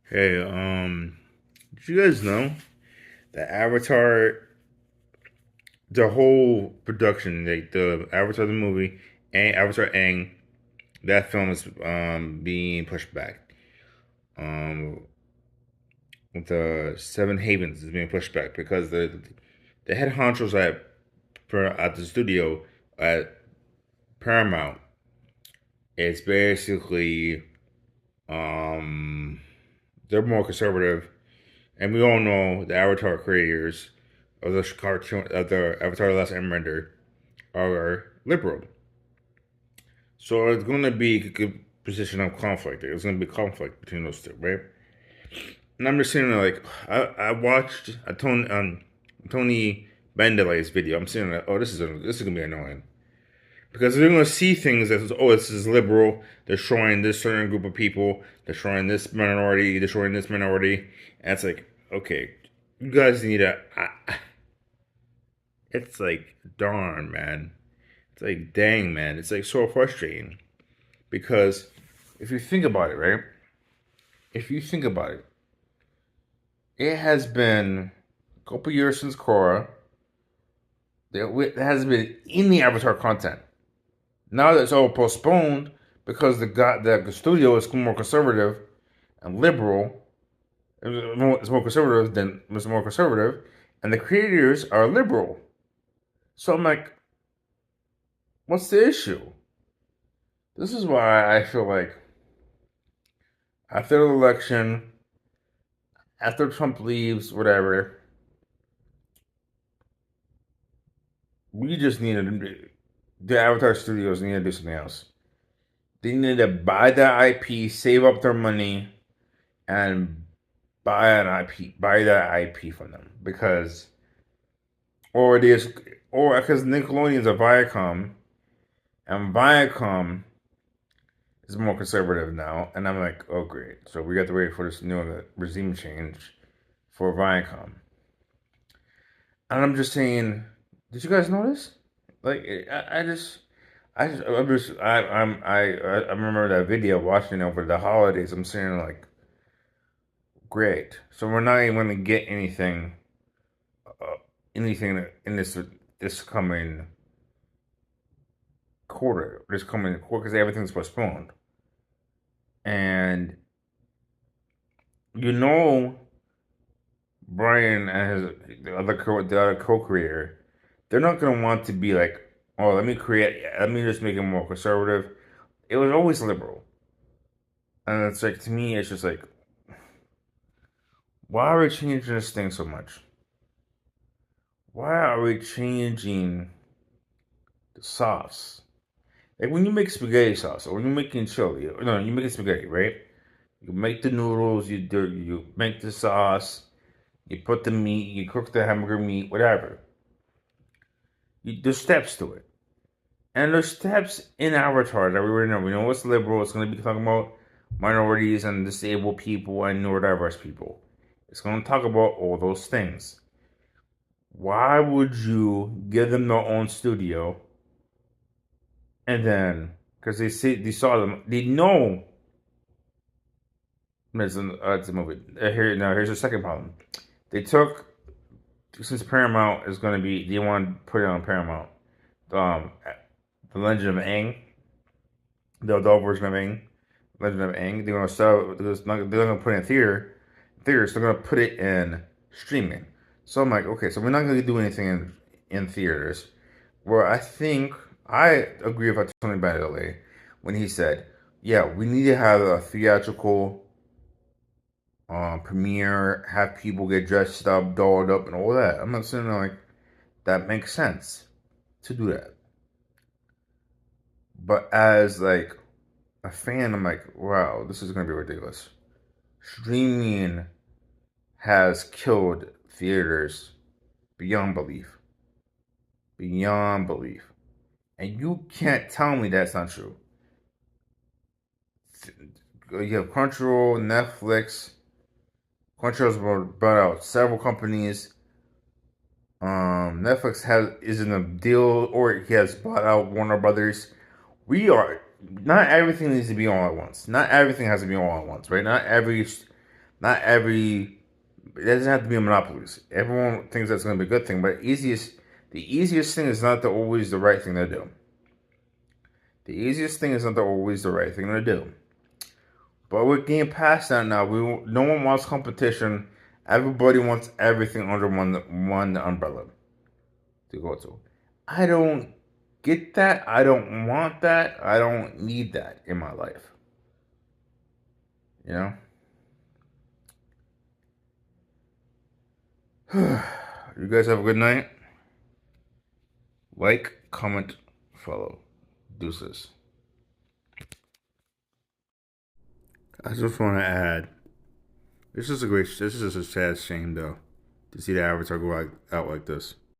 Hey, did you guys know that Avatar, the whole production, like the Avatar the movie and Avatar Aang, that film is being pushed back. Um, with the Seven Havens is being pushed back because the head honchos at the studio at Paramount is basically um they're more conservative, and we all know the Avatar creators of the cartoon of the Avatar: The Last Airbender are liberal. So it's going to be a good position of conflict. There's going to be conflict between those two, right? And I'm just sitting there like, I watched a Tony Bandelay's video. I'm sitting there, oh, this is going to be annoying. Because they're going to see things as, oh, this is liberal, destroying this certain group of people, destroying this minority, destroying this minority. And it's like, okay, you guys need to. It's like, darn, man. It's like, dang, man. It's like so frustrating. Because if you think about it, right? If you think about it, it has been a couple years since Korra. There hasn't been any Avatar content. Now that's all postponed because the studio is more conservative and liberal. It's more conservative than it's more conservative, and the creators are liberal. So I'm like, what's the issue? This is why I feel like after the election, after Trump leaves, whatever, we just need to. The Avatar Studios need to do something else. They need to buy that IP, save up their money, and buy that IP from them or it is, or because Nickelodeon's a Viacom, and Viacom is more conservative now, and I'm like, oh great, so we got to wait for this new regime change for Viacom, and I'm just saying, did you guys notice? Like, I remember that video watching it over the holidays. I'm saying like, great, so we're not even going to get uh, anything in this coming quarter because everything's postponed. And you know, Brian and the other co-creator, they're not gonna want to be like, oh, let me just make it more conservative. It was always liberal, and it's like to me, it's just like, why are we changing this thing so much? Why are we changing the sauce? Like when you make spaghetti sauce, or when you're making chili, no, you're making spaghetti, right? You make the noodles, you make the sauce, you put the meat, you cook the hamburger meat, whatever. There's steps to it. And there's steps in Avatar that we already know. We know what's liberal. It's going to be talking about minorities and disabled people and neurodiverse people. It's going to talk about all those things. Why would you give them their own studio and then, because they saw them, they know it's a movie. Here's the second problem. They took, since Paramount is going to be, they want to put it on Paramount. Um, the Legend of Aang, the adult version of Aang, Legend of Aang. They're gonna sell. They're not gonna put it in theaters. They're gonna put it in streaming. So I'm like, okay, so we're not gonna do anything in theaters. Where I think I agree with Tony Baddeley when he said, yeah, we need to have a theatrical premiere, have people get dressed up, dolled up, and all that. I'm not saying like that makes sense to do that. But as like a fan, I'm like, wow, this is gonna be ridiculous. Streaming has killed theaters beyond belief. Beyond belief. And you can't tell me that's not true. You have Crunchyroll, Netflix. Crunchyroll's brought out several companies. Netflix is in a deal, or he has bought out Warner Brothers. We are not everything needs to be all at once. Not everything has to be all at once, right? Not every. It doesn't have to be a monopoly. Everyone thinks that's going to be a good thing, but the easiest thing is not always the right thing to do. The easiest thing is not always the right thing to do. But we're getting past that now. No one wants competition. Everybody wants everything under one umbrella to go to. I don't get that. I don't want that. I don't need that in my life. You know? You guys have a good night. Like, comment, follow. Deuces. I just want to add, this is a sad shame though, to see the Avatar go out like this.